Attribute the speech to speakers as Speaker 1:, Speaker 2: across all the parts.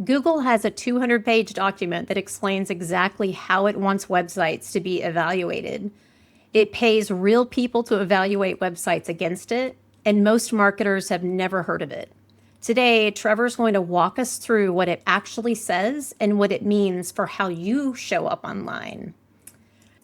Speaker 1: Google has a 200-page document that explains exactly how it wants websites to be evaluated. It pays real people to evaluate websites against it, and most marketers have never heard of it. Today, Trevor's going to walk us through what it actually says and what it means for how you show up online.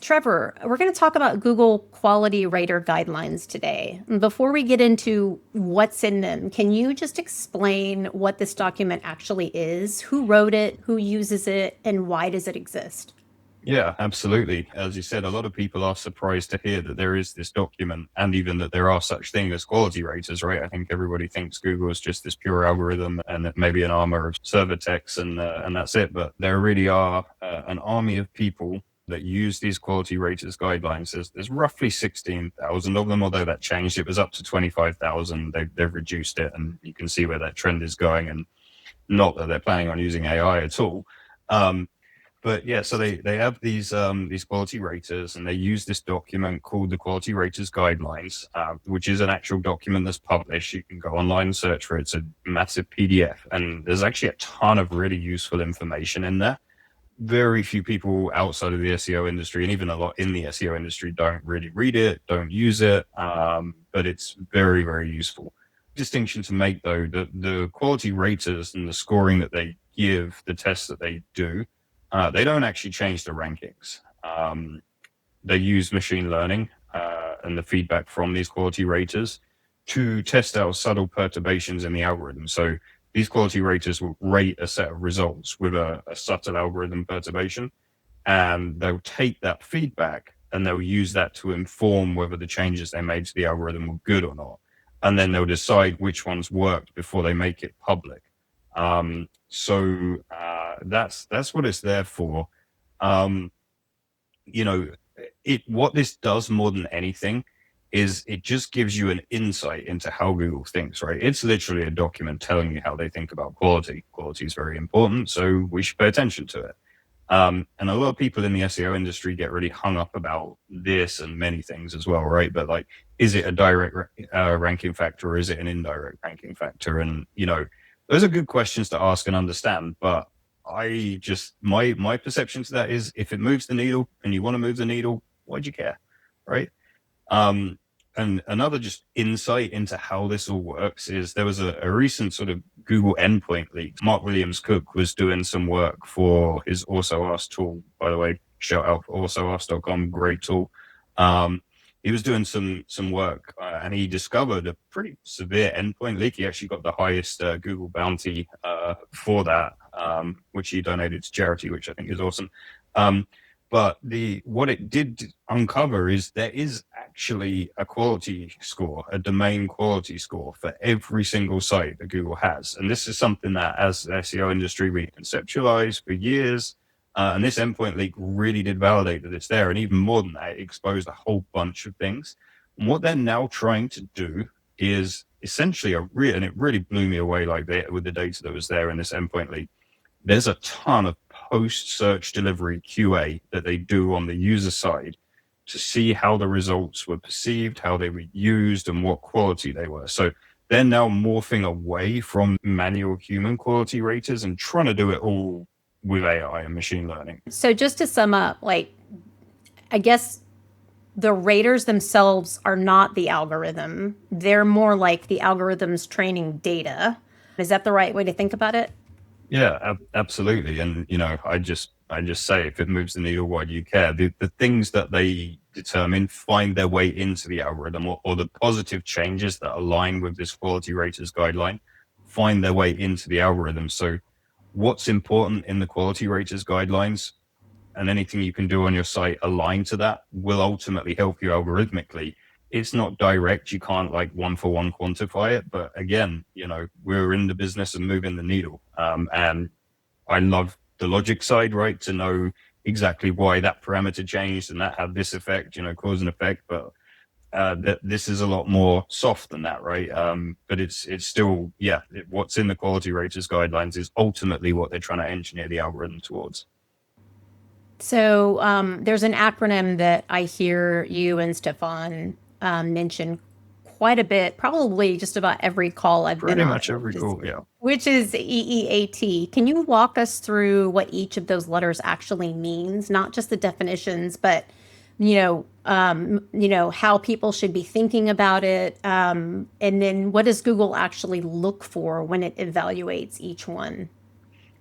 Speaker 1: Trevor, we're going to talk about Google Quality Rater Guidelines today. Before we get into what's in them, can you just explain what this document actually is? Who wrote it, who uses it, and why does it exist?
Speaker 2: Yeah, absolutely. As you said, a lot of people are surprised to hear that there is this document and even that there are such things as quality raters, right? I think everybody thinks Google is just this pure algorithm and maybe an armor of server techs and that's it. But there really are an army of people that use these quality raters guidelines. There's roughly 16,000 of them, although that changed. It was up to 25,000. They've reduced it, and you can see where that trend is going. And not that they're planning on using AI at all. But yeah, so they have these quality raters, and they use this document called the Quality Raters Guidelines, which is an actual document that's published. You can go online and search for it. It's a massive PDF, and there's actually a ton of really useful information in there. Very few people outside of the SEO industry, and even a lot in the SEO industry, don't really read it, don't use it, but it's very, very useful. Distinction to make though, the quality raters and the scoring that they give, the tests that they do, they don't actually change the rankings. They use machine learning and the feedback from these quality raters to test out subtle perturbations in the algorithm. So these quality raters will rate a set of results with a subtle algorithm perturbation, and they'll take that feedback and they'll use that to inform whether the changes they made to the algorithm were good or not. And then they'll decide which ones worked before they make it public. That's what it's there for. Um, what this does more than anything is it just gives you an insight into how Google thinks, right? It's literally a document telling you how they think about quality. Quality is very important, so we should pay attention to it. And a lot of people in the SEO industry get really hung up about this and many things as well, right? But like, is it a direct ranking factor or is it an indirect ranking factor? And, those are good questions to ask and understand. But my perception to that is if it moves the needle and you want to move the needle, why'd you care, right? And another just insight into how this all works is there was a recent sort of Google endpoint leak. Mark Williams-Cook was doing some work for his Also Ask tool, by the way, shout out for alsoask.com, great tool. He was doing some work and he discovered a pretty severe endpoint leak. He actually got the highest Google bounty for that, which he donated to charity, which I think is awesome. But what it did uncover is there is actually a quality score, a domain quality score for every single site that Google has. And this is something that as the SEO industry, we conceptualized for years. And this endpoint leak really did validate that it's there. And even more than that, it exposed a whole bunch of things. And what they're now trying to do is essentially and it really blew me away with the data that was there in this endpoint leak. There's a ton of post-search delivery QA that they do on the user side to see how the results were perceived, how they were used, and what quality they were. So they're now morphing away from manual human quality raters and trying to do it all with AI and machine learning.
Speaker 1: So just to sum up, I guess the raters themselves are not the algorithm. They're more like the algorithm's training data. Is that the right way to think about it?
Speaker 2: Yeah, absolutely. And, I just say if it moves the needle, why do you care? The things that they determine find their way into the algorithm or the positive changes that align with this quality raters guideline find their way into the algorithm. So what's important in the quality raters guidelines and anything you can do on your site aligned to that will ultimately help you algorithmically. It's not direct. You can't one for one quantify it. But again, we're in the business of moving the needle. And I love the logic side, right? To know exactly why that parameter changed and that had this effect, cause and effect. But this is a lot more soft than that, right? But it's still, what's in the quality raters guidelines is ultimately what they're trying to engineer the algorithm towards.
Speaker 1: So there's an acronym that I hear you and Stefan mention quite a bit, probably just about every call I've been
Speaker 2: Pretty
Speaker 1: on.
Speaker 2: much every call, yeah.
Speaker 1: Which is EEAT. Can you walk us through what each of those letters actually means? Not just the definitions, but how people should be thinking about it, and then what does Google actually look for when it evaluates each one?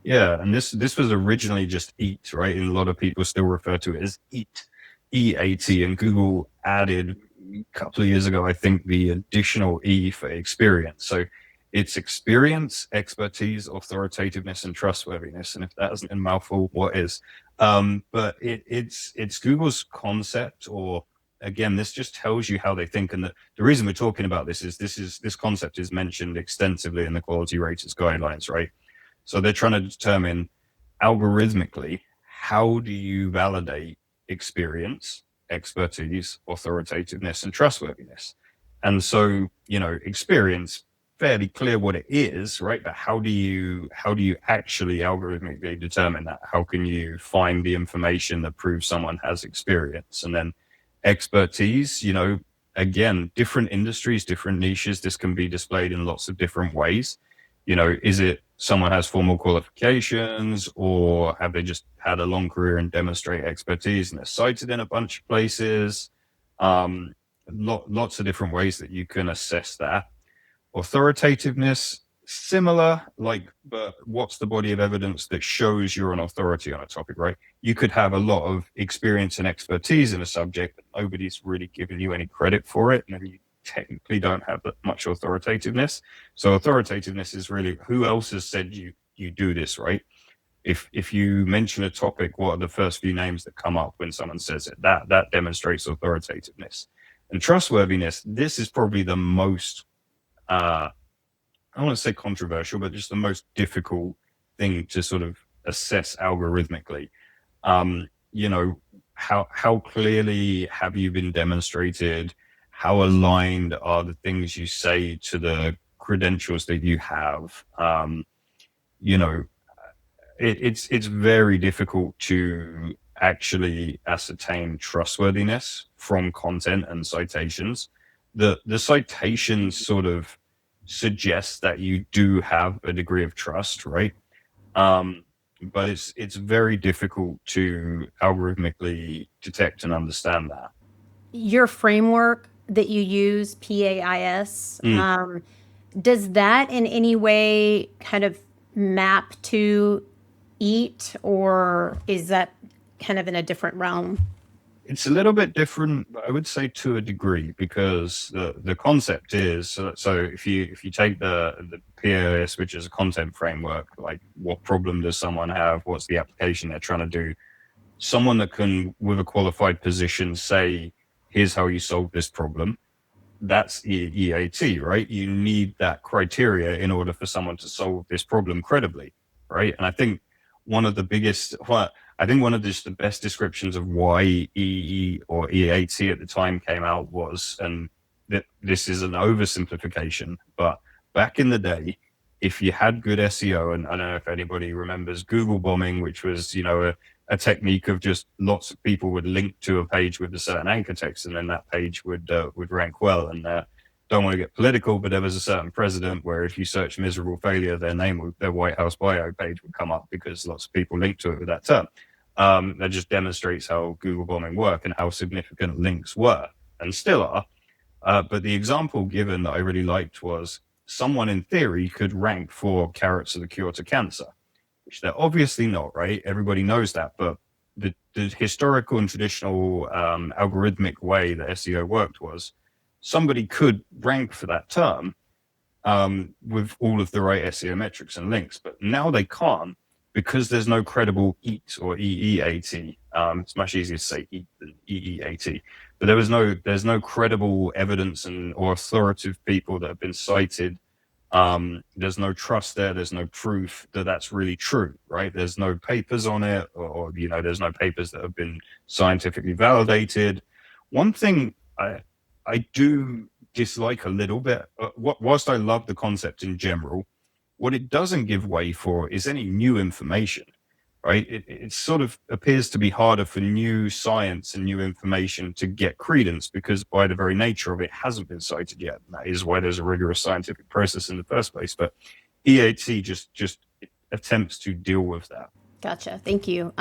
Speaker 2: Yeah, and this was originally just EAT, right? And a lot of people still refer to it as EAT, EAT, and Google added a couple of years ago, I think, the additional E for experience. So it's experience, expertise, authoritativeness, and trustworthiness. And if that isn't a mouthful, what is? But it's Google's concept, or again, this just tells you how they think. And the reason we're talking about this concept is mentioned extensively in the quality raters guidelines, right? So they're trying to determine algorithmically, how do you validate experience, expertise, authoritativeness, and trustworthiness? And so, experience, fairly clear what it is, right? But how do you actually algorithmically determine that? How can you find the information that proves someone has experience? And then expertise, again, different industries, different niches, this can be displayed in lots of different ways. Is it someone has formal qualifications, or have they just had a long career and demonstrate expertise and they're cited in a bunch of places? Lots of different ways that you can assess that. Authoritativeness, similar, but what's the body of evidence that shows you're an authority on a topic, right? You could have a lot of experience and expertise in a subject, but nobody's really giving you any credit for it, and then you technically don't have that much authoritativeness. So authoritativeness is really who else has said you do this, right? If you mention a topic, what are the first few names that come up when someone says it? That demonstrates authoritativeness. And trustworthiness, this is probably the most I don't want to say controversial, but just the most difficult thing to sort of assess algorithmically. How clearly have you been demonstrated? How aligned are the things you say to the credentials that you have? It's very difficult to actually ascertain trustworthiness from content and citations. The citations sort of suggest that you do have a degree of trust, right? But it's very difficult to algorithmically detect and understand that.
Speaker 1: Your framework that you use, PAIS, does that in any way kind of map to EAT, or is that kind of in a different realm?
Speaker 2: It's a little bit different, I would say, to a degree, because the concept is so if you take the PAIS, which is a content framework, like what problem does someone have, what's the application they're trying to do, someone that can, with a qualified position, say, here's how you solve this problem, that's EEAT, right? You need that criteria in order for someone to solve this problem credibly, right? And I think one of the best descriptions of why EE or EAT at the time came out was, and this is an oversimplification, but back in the day, if you had good SEO, and I don't know if anybody remembers Google bombing, which was, a technique of just lots of people would link to a page with a certain anchor text, and then that page would rank well. And don't want to get political, but there was a certain president where if you search miserable failure, their White House bio page would come up because lots of people linked to it with that term. That just demonstrates how Google bombing worked and how significant links were and still are. But the example given that I really liked was someone in theory could rank for carrots are the cure to cancer, which they're obviously not, right? Everybody knows that. But the historical and traditional algorithmic way that SEO worked was somebody could rank for that term with all of the right SEO metrics and links, but now they can't because there's no credible EAT or EEAT. It's much easier to say EAT than EEAT, but there's no credible evidence or authoritative people that have been cited. There's no trust there. There's no proof that that's really true, right? There's no papers on it, or there's no papers that have been scientifically validated. One thing I do dislike a little bit, whilst I love the concept in general, what it doesn't give way for is any new information. right? It sort of appears to be harder for new science and new information to get credence because by the very nature of it hasn't been cited yet. And that is why there's a rigorous scientific process in the first place. But EAT just attempts to deal with that.
Speaker 1: Gotcha. Thank you.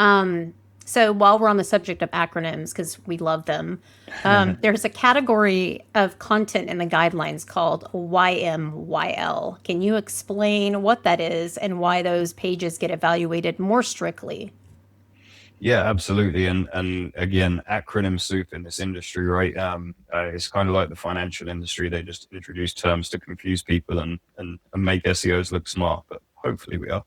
Speaker 1: So while we're on the subject of acronyms, because we love them, there's a category of content in the guidelines called YMYL. Can you explain what that is and why those pages get evaluated more strictly?
Speaker 2: Yeah, absolutely. And again, acronym soup in this industry, right? It's kind of like the financial industry. They just introduce terms to confuse people and make SEOs look smart, but hopefully we are.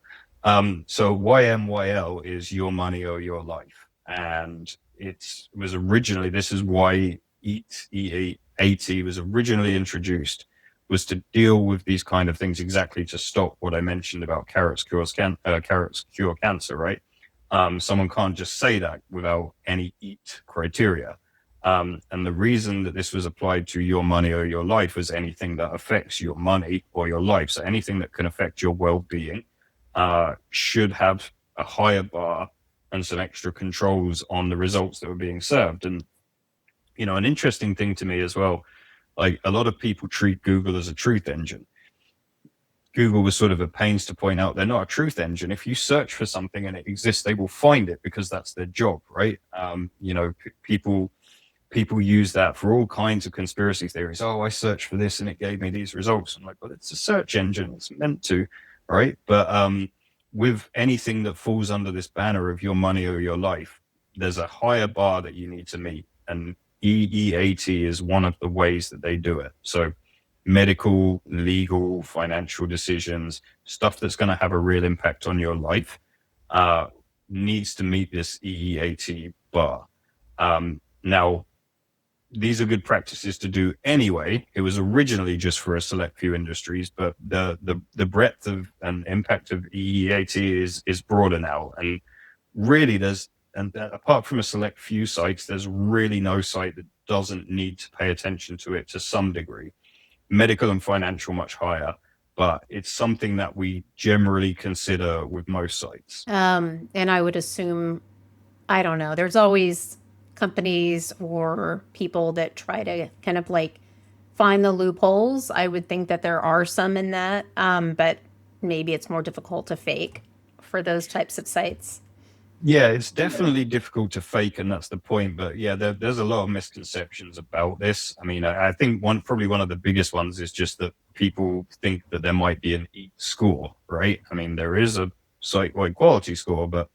Speaker 2: So YMYL is your money or your life. And it was originally, this is why EEAT was originally introduced, was to deal with these kind of things exactly to stop what I mentioned about carrots cure cancer, right? Someone can't just say that without any EAT criteria. And the reason that this was applied to your money or your life was anything that affects your money or your life. So anything that can affect your well-being should have a higher bar and some extra controls on the results that were being served. And, you know, an interesting thing to me as well, like a lot of people treat Google as a truth engine. Google was sort of at pains to point out they're not a truth engine. If you search for something and it exists, they will find it because that's their job, right? You know, people use that for all kinds of conspiracy theories. Oh, I searched for this and it gave me these results. I'm like, well, it's a search engine. It's meant to, right? But with anything that falls under this banner of your money or your life, there's a higher bar that you need to meet. And EEAT is one of the ways that they do it. So medical, legal, financial decisions, stuff that's going to have a real impact on your life, needs to meet this EEAT bar. Now, these are good practices to do anyway. It was originally just for a select few industries, but the breadth of and impact of EEAT is broader now. And really, apart from a select few sites, there's really no site that doesn't need to pay attention to it to some degree. Medical and financial much higher, but it's something that we generally consider with most sites.
Speaker 1: And I would assume, I don't know, there's always companies or people that try to kind of like find the loopholes. I would think that there are some in that, but maybe it's more difficult to fake for those types of sites.
Speaker 2: Yeah, it's definitely difficult to fake, and that's the point. But yeah, there's a lot of misconceptions about this. I mean, I think probably one of the biggest ones is just that people think that there might be an EAT score, right? I mean, there is a site-wide quality score, but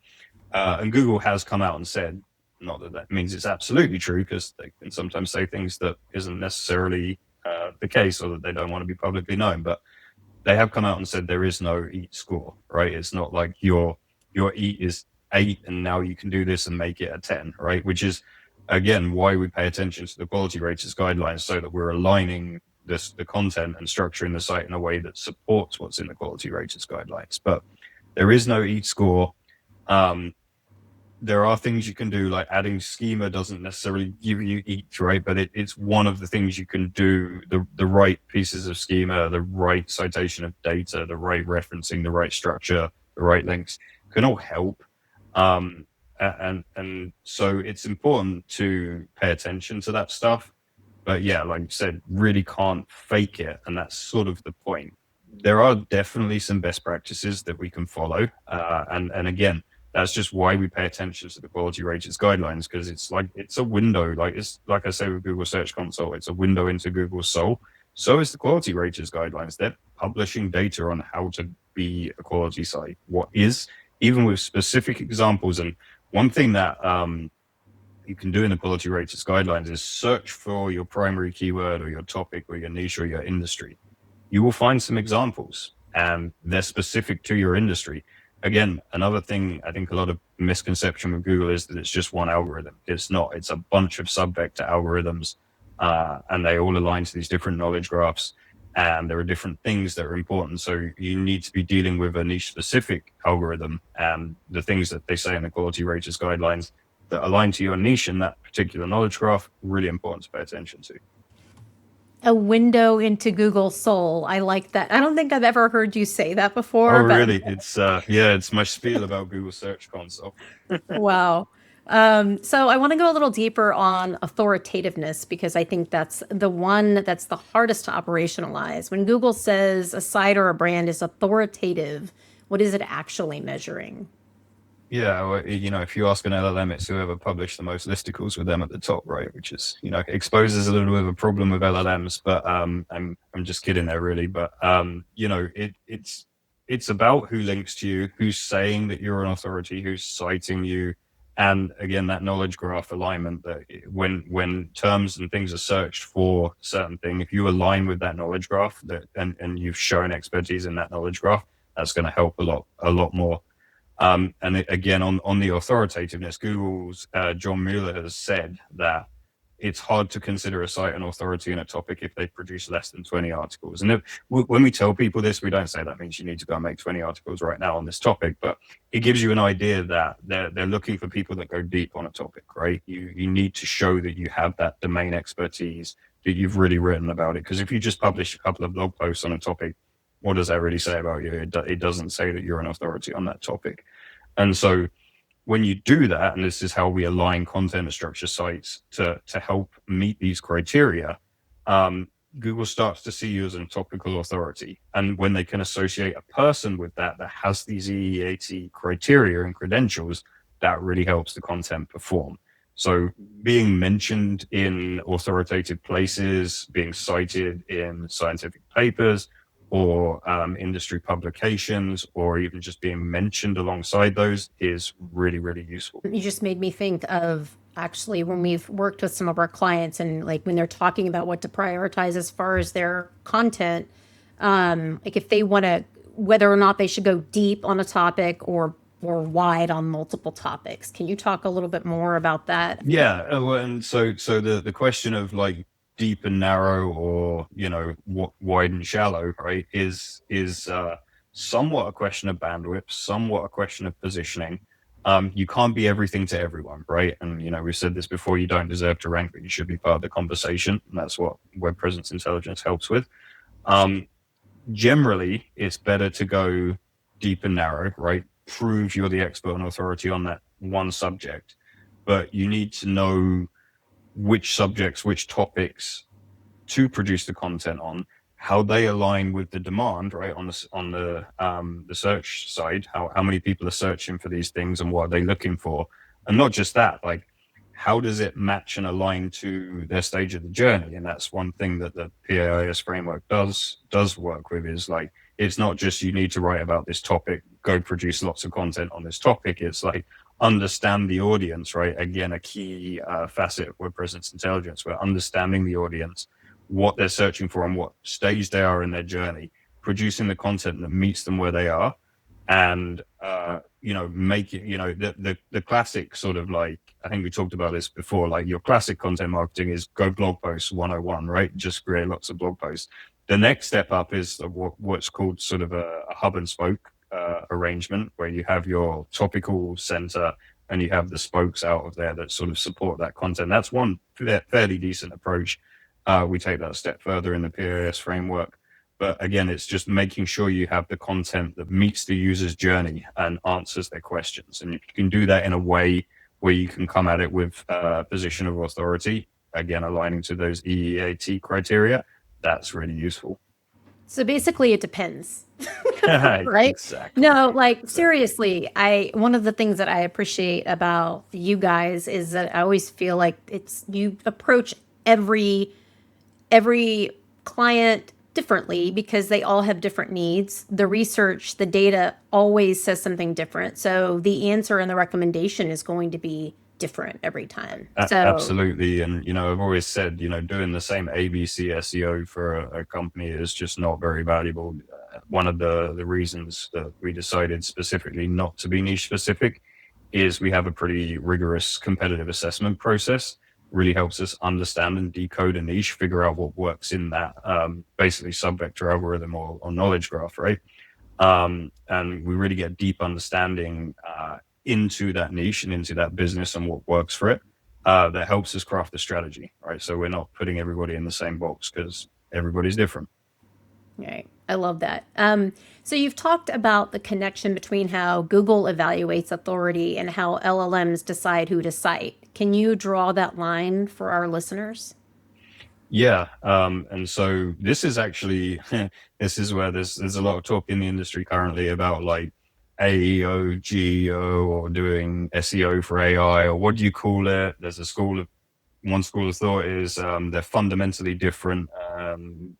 Speaker 2: and Google has come out and said, not that that means it's absolutely true, because they can sometimes say things that isn't necessarily the case, or that they don't want to be publicly known. But they have come out and said there is no EAT score, right? It's not like your EAT is 8 and now you can do this and make it a 10, right? Which is, again, why we pay attention to the quality raters guidelines, so that we're aligning the content and structuring the site in a way that supports what's in the quality raters guidelines. But there is no EAT score. There are things you can do, like adding schema doesn't necessarily give you EAT, right? But it's one of the things you can do. The right pieces of schema, the right citation of data, the right referencing, the right structure, the right links can all help. And so it's important to pay attention to that stuff. But yeah, like you said, really can't fake it. And that's sort of the point. There are definitely some best practices that we can follow. And again, that's just why we pay attention to the quality raters guidelines, because it's a window. Like I say with Google Search Console, it's a window into Google's soul. So is the quality raters guidelines. They're publishing data on how to be a quality site, what is, even with specific examples. And one thing that you can do in the quality raters guidelines is search for your primary keyword or your topic or your niche or your industry. You will find some examples, and they're specific to your industry. Again, another thing, I think a lot of misconception with Google is that it's just one algorithm. It's not. It's a bunch of sub-vector algorithms, and they all align to these different knowledge graphs. And there are different things that are important. So you need to be dealing with a niche-specific algorithm, and the things that they say in the quality raters guidelines that align to your niche in that particular knowledge graph, really important to pay attention to.
Speaker 1: a window into Google's soul. I like that. I don't think I've ever heard you say that
Speaker 2: Oh,
Speaker 1: before, but
Speaker 2: really? It's yeah, it's my spiel about Google Search Console.
Speaker 1: wow. So I want to go a little deeper on authoritativeness because I think that's the one that's the hardest to operationalize. When Google says a site or a brand is authoritative, what is it actually measuring?
Speaker 2: Yeah, well, if you ask an LLM, it's whoever published the most listicles with them at the top, right? Which is, exposes a little bit of a problem with LLMs. But I'm just kidding there, really. But it's about who links to you, who's saying that you're an authority, who's citing you, and again that knowledge graph alignment. That when terms and things are searched for a certain thing, if you align with that knowledge graph, and you've shown expertise in that knowledge graph, that's going to help a lot more. And again, on the authoritativeness, Google's John Mueller has said that it's hard to consider a site an authority in a topic if they produce less than 20 articles. And when we tell people this, we don't say that means you need to go and make 20 articles right now on this topic, but it gives you an idea that they're looking for people that go deep on a topic, right? You need to show that you have that domain expertise, that you've really written about it. Because if you just publish a couple of blog posts on a topic, what does that really say about you? It doesn't say that you're an authority on that topic. And so when you do that, and this is how we align content and structure sites to help meet these criteria, Google starts to see you as a topical authority. And when they can associate a person with that has these EEAT criteria and credentials, that really helps the content perform. So being mentioned in authoritative places, being cited in scientific papers, or industry publications, or even just being mentioned alongside those is really, really useful.
Speaker 1: You just made me think of actually when we've worked with some of our clients and like when they're talking about what to prioritize as far as their content, like if they want to, whether or not they should go deep on a topic or wide on multiple topics. Can you talk a little bit more about that?
Speaker 2: Yeah, well, and so the question of like deep and narrow, or wide and shallow, right, is somewhat a question of bandwidth, somewhat a question of positioning. You can't be everything to everyone, right? And we've said this before: you don't deserve to rank, but you should be part of the conversation, and that's what web presence intelligence helps with. Generally, it's better to go deep and narrow, right? Prove you're the expert and authority on that one subject, but you need to know which subjects, which topics to produce the content on, how they align with the demand, right? On the search side, how many people are searching for these things and what are they looking for, and not just that, like how does it match and align to their stage of the journey? And that's one thing that the PAIS framework does work with, is like, it's not just you need to write about this topic, go produce lots of content on this topic. It's like, understand the audience, right? Again, a key facet of web presence intelligence, where understanding the audience, what they're searching for and what stage they are in their journey, producing the content that meets them where they are, and make it, the classic sort of, like, I think we talked about this before, like your classic content marketing is go blog posts 101, right? Just create lots of blog posts. The next step up is what's called sort of a hub and spoke arrangement, where you have your topical center and you have the spokes out of there that sort of support that content. That's one fairly decent approach. We take that a step further in the PAIS framework. But again, it's just making sure you have the content that meets the user's journey and answers their questions. And you can do that in a way where you can come at it with a position of authority, again, aligning to those EEAT criteria. That's really useful.
Speaker 1: So basically it depends. Right?
Speaker 2: Exactly.
Speaker 1: No, like seriously, one of the things that I appreciate about you guys is that I always feel like you approach every client differently because they all have different needs. The research, the data always says something different. So the answer and the recommendation is going to be different every time. So
Speaker 2: absolutely. And I've always said, doing the same ABC SEO for a company is just not very valuable. One of the reasons that we decided specifically not to be niche specific is we have a pretty rigorous competitive assessment process. Really helps us understand and decode a niche, figure out what works in that basically subvector algorithm or knowledge graph, right? And we really get deep understanding into that niche and into that business and what works for it. That helps us craft the strategy, right? So we're not putting everybody in the same box, because everybody's different.
Speaker 1: Right. I love that. So you've talked about the connection between how Google evaluates authority and how LLMs decide who to cite. Can you draw that line for our listeners?
Speaker 2: Yeah, and so this is actually this is where there's a lot of talk in the industry currently about like AEO, GEO, or doing SEO for AI, or what do you call it? There's one school of thought is they're fundamentally different,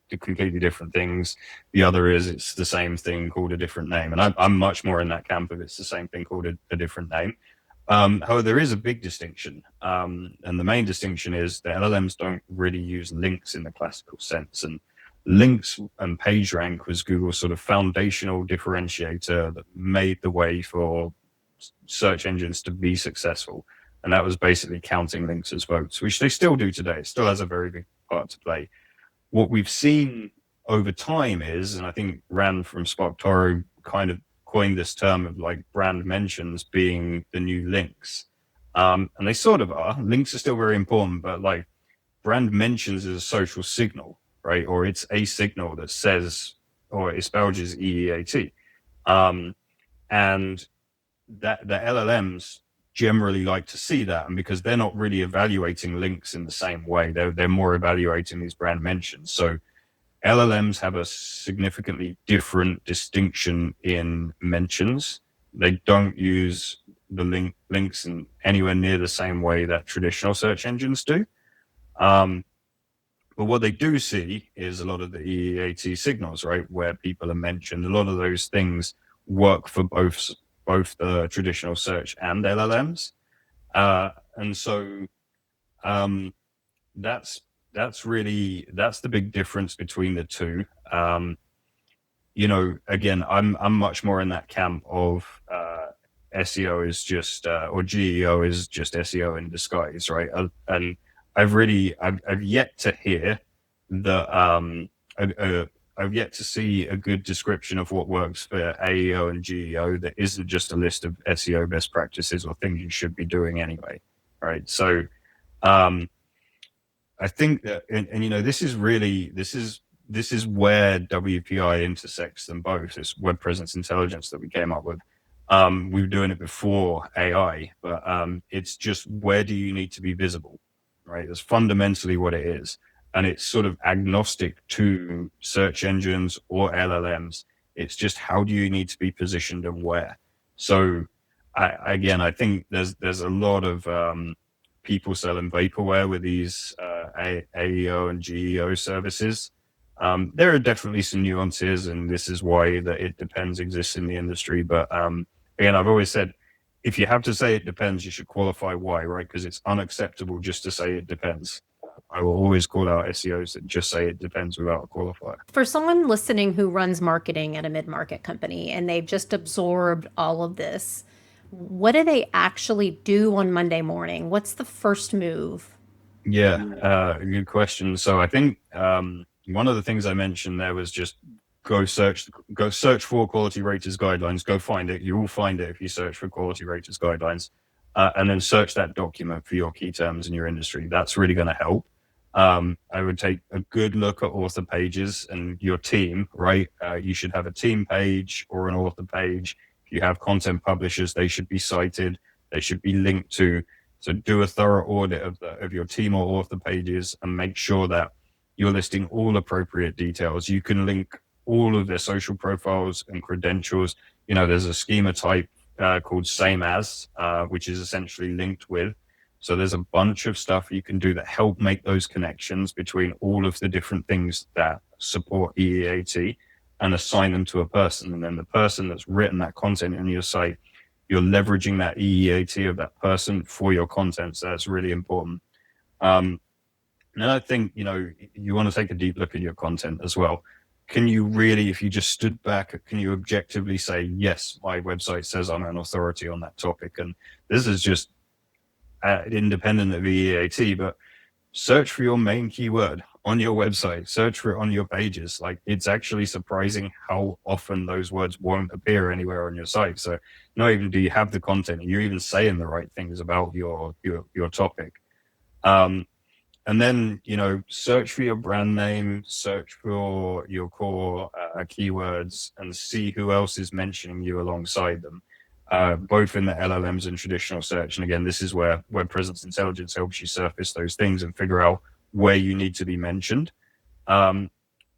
Speaker 2: they're completely different things. The other is it's the same thing called a different name, and I'm much more in that camp of it's the same thing called a different name. However, there is a big distinction, and the main distinction is that LLMs don't really use links in the classical sense, and links and PageRank was Google's sort of foundational differentiator that made the way for search engines to be successful. And that was basically counting links as votes, which they still do today. It still has a very big part to play. What we've seen over time is, and I think Rand from SparkToro kind of coined this term of like brand mentions being the new links. And they sort of are. Links are still very important, but like brand mentions is a social signal, right? Or it's a signal that says, or espouses EEAT. And that the LLMs generally like to see that, and because they're not really evaluating links in the same way, they're more evaluating these brand mentions. So LLMs have a significantly different distinction in mentions. They don't use the links in anywhere near the same way that traditional search engines do. But what they do see is a lot of the EEAT signals, right, where people are mentioned. A lot of those things work for both the traditional search and LLMs. And so that's the big difference between the two. Again, I'm much more in that camp of SEO is just or GEO is just SEO in disguise, right? And I've yet to hear that I've yet to see a good description of what works for AEO and GEO that isn't just a list of SEO best practices or things you should be doing anyway, right? So I think that, this is where WPI intersects them both. It's web presence intelligence that we came up with. We were doing it before AI, but it's just where do you need to be visible, right? That's fundamentally what it is. And it's sort of agnostic to search engines or LLMs. It's just how do you need to be positioned and where. So I think there's a lot of people selling vaporware with these AEO and GEO services. There are definitely some nuances, and this is why that it depends exists in the industry. But again, I've always said, if you have to say it depends, you should qualify why, right? Because it's unacceptable just to say it depends. I will always call out SEOs that just say it depends without a qualifier.
Speaker 1: For someone listening who runs marketing at a mid-market company and they've just absorbed all of this, what do they actually do on Monday morning? What's the first move?
Speaker 2: Yeah, good question. So I think one of the things I mentioned there was just go search for quality raters guidelines, go find it. You will find it if you search for quality raters guidelines, and then search that document for your key terms in your industry. That's really going to help. I would take a good look at author pages and your team, right? You should have a team page or an author page. If you have content publishers, they should be cited. They should be linked to. So do a thorough audit of your team or author pages and make sure that you're listing all appropriate details. You can link all of their social profiles and credentials. There's a schema type called same as, which is essentially linked with. So there's a bunch of stuff you can do that help make those connections between all of the different things that support EEAT and assign them to a person. And then the person that's written that content in your site, you're leveraging that EEAT of that person for your content. So that's really important. And I think, you want to take a deep look at your content as well. Can you really, if you just stood back, can you objectively say, yes, my website says I'm an authority on that topic? And this is just independent of EEAT, but search for your main keyword on your website, search for it on your pages. Like, it's actually surprising how often those words won't appear anywhere on your site. So not even do you have the content, you're even saying the right things about your topic. And then, search for your brand name, search for your core keywords, and see who else is mentioning you alongside them, both in the LLMs and traditional search. And again, this is where Web Presence Intelligence helps you surface those things and figure out where you need to be mentioned. And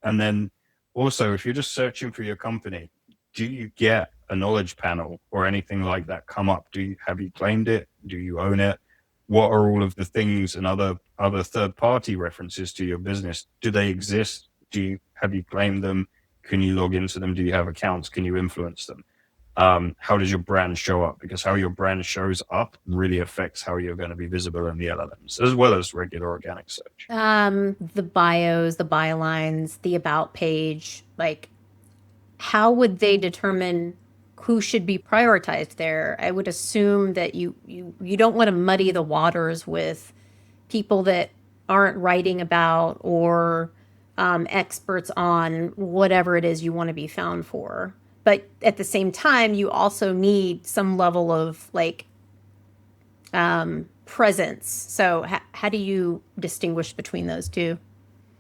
Speaker 2: then also, if you're just searching for your company, do you get a knowledge panel or anything like that come up? Have you claimed it? Do you own it? What are all of the things and other third-party references to your business? Do they exist? Have you claimed them? Can you log into them? Do you have accounts? Can you influence them? How does your brand show up? Because how your brand shows up really affects how you're going to be visible in the LLMs, as well as regular organic search.
Speaker 1: The bios, the bylines, the about page, like how would they determine who should be prioritized there? I would assume that you don't want to muddy the waters with people that aren't writing about or experts on whatever it is you want to be found for. But at the same time, you also need some level of presence. So how do you distinguish between those two?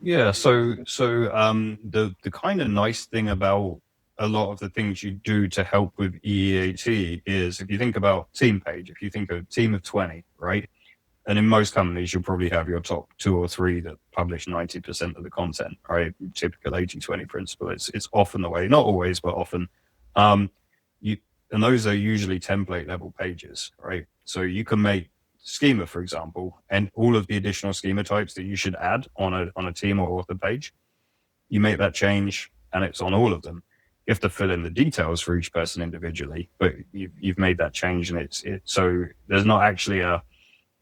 Speaker 2: Yeah, so the kind of nice thing about a lot of the things you do to help with EEAT is, if you think about team page, if you think of a team of 20, right? And in most companies, you'll probably have your top 2 or 3 that publish 90% of the content, right? Typical 80-20 principle. It's often the way, not always, but often. And those are usually template level pages, right? So you can make schema, for example, and all of the additional schema types that you should add on a team or author page. You make that change, and it's on all of them. You have to fill in the details for each person individually, but you've made that change, and so there's not actually a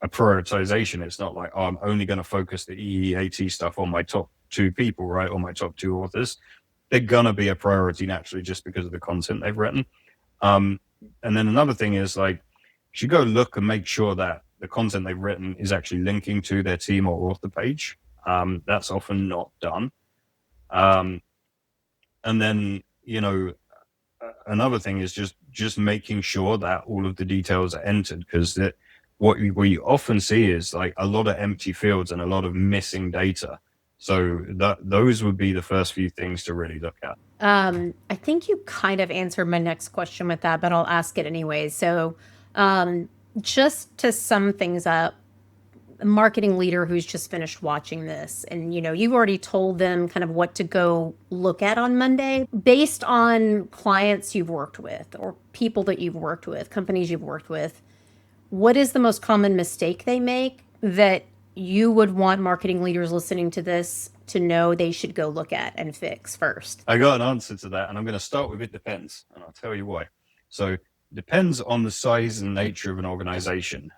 Speaker 2: prioritization. It's not like, I'm only going to focus the EEAT stuff on my top 2 people, right, or my top 2 authors. They're going to be a priority naturally just because of the content they've written. And then another thing is, you should go look and make sure that the content they've written is actually linking to their team or author page. That's often not done. And then, another thing is just making sure that all of the details are entered, because what you often see is a lot of empty fields and a lot of missing data. So those would be the first few things to really look at.
Speaker 1: I think you kind of answered my next question with that, but I'll ask it anyway. So just to sum things up, a marketing leader who's just finished watching this, and you've already told them kind of what to go look at on Monday, based on clients you've worked with or people that you've worked with, companies you've worked with, what is the most common mistake they make that you would want marketing leaders listening to this to know they should go look at and fix first?
Speaker 2: I got an answer to that, and I'm going to start with it depends, and I'll tell you why. So it depends on the size and nature of an organization.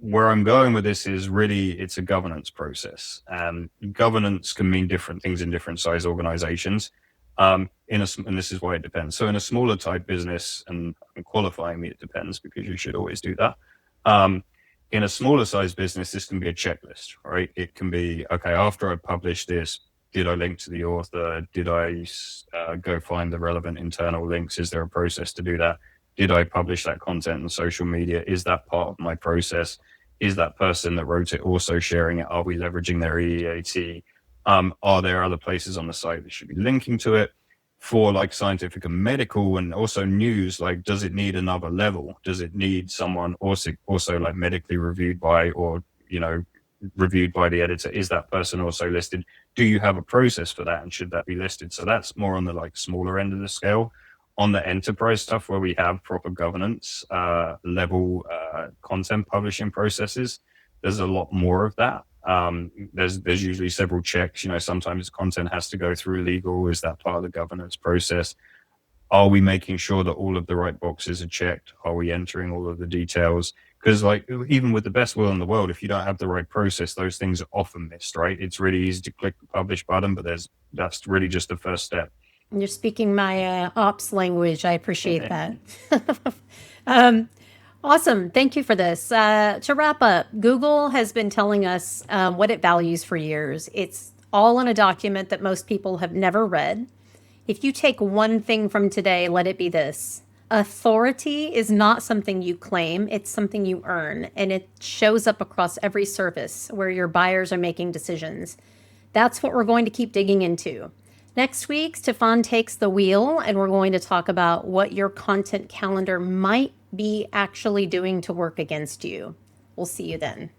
Speaker 2: Where I'm going with this is really, it's a governance process, and governance can mean different things in different size organizations. And this is why it depends. So in a smaller type business, and I'm qualifying me, it depends, because you should always do that. In a smaller size business, this can be a checklist, right? It can be, okay, after I publish this, did I link to the author? Did I go find the relevant internal links? Is there a process to do that? Did I publish that content on social media? Is that part of my process? Is that person that wrote it also sharing it? Are we leveraging their EEAT? Are there other places on the site that should be linking to it? For scientific and medical and also news, does it need another level? Does it need someone also medically reviewed by, or reviewed by the editor? Is that person also listed? Do you have a process for that, and should that be listed? So that's more on the smaller end of the scale. On the enterprise stuff, where we have proper governance level content publishing processes, there's a lot more of that. There's usually several checks. Sometimes content has to go through legal. Is that part of the governance process? Are we making sure that all of the right boxes are checked? Are we entering all of the details? Because even with the best will in the world, if you don't have the right process, those things are often missed, right? It's really easy to click the publish button, but that's really just the first step.
Speaker 1: You're speaking my ops language. I appreciate that. Awesome. Thank you for this. To wrap up, Google has been telling us what it values for years. It's all in a document that most people have never read. If you take one thing from today, let it be this: Authority is not something you claim, it's something you earn, and it shows up across every surface where your buyers are making decisions. That's what we're going to keep digging into. Next week, Stefan takes the wheel, and we're going to talk about what your content calendar might be actually doing to work against you. We'll see you then.